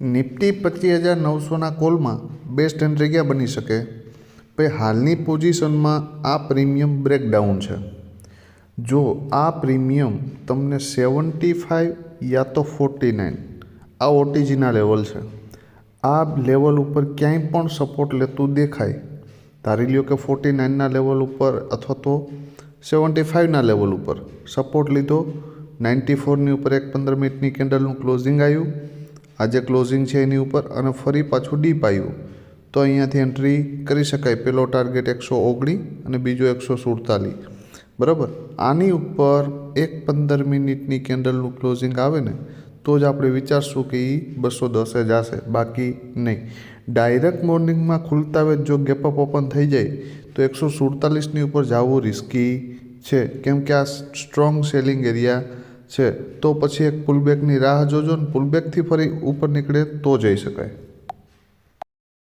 Nifty 25,900ના કોલમાં best entry ક્યાં બની શકે? ભાઈ હાલની પોઝિશનમાં આ પ્રીમિયમ બ્રેકડાઉન છે. જો આ પ્રીમિયમ તમને 75 યા તો 49 આ ઓટીજીના લેવલ છે. આ લેવલ ઉપર ક્યાંય પણ સપોર્ટ લેતું દેખાય, ધારી લ્યો કે 49ના લેવલ ઉપર અથવા તો 75ના લેવલ ઉપર સપોર્ટ લીધો, 94ની ઉપર એક 15 મિનિટની કેન્ડલનું ક્લોઝિંગ આવ્યું, આજે ક્લોઝિંગ છે એની ઉપર અને ફરી પાછું ડીપ આવ્યું, તો અહીંયાથી એન્ટ્રી કરી શકાય. પહેલો ટાર્ગેટ 119 અને બીજો 147. બરાબર. આની ઉપર એક 15 મિનિટની કેન્ડલનું ક્લોઝિંગ આવે ને તો જ આપણે વિચારશું કે એ 210 જશે, બાકી નહીં. ડાયરેક્ટ મોર્નિંગમાં ખુલતા વેત જો ગેપઅપ ઓપન થઈ જાય તો 147ની ઉપર જવું રિસ્કી છે, કેમ કે આ સ્ટ્રોંગ સેલિંગ એરિયા છે. તો પછી એક પુલબેકની રાહ જોજો ને પુલબેકથી ફરી ઉપર નીકળે તો જઈ શકાય.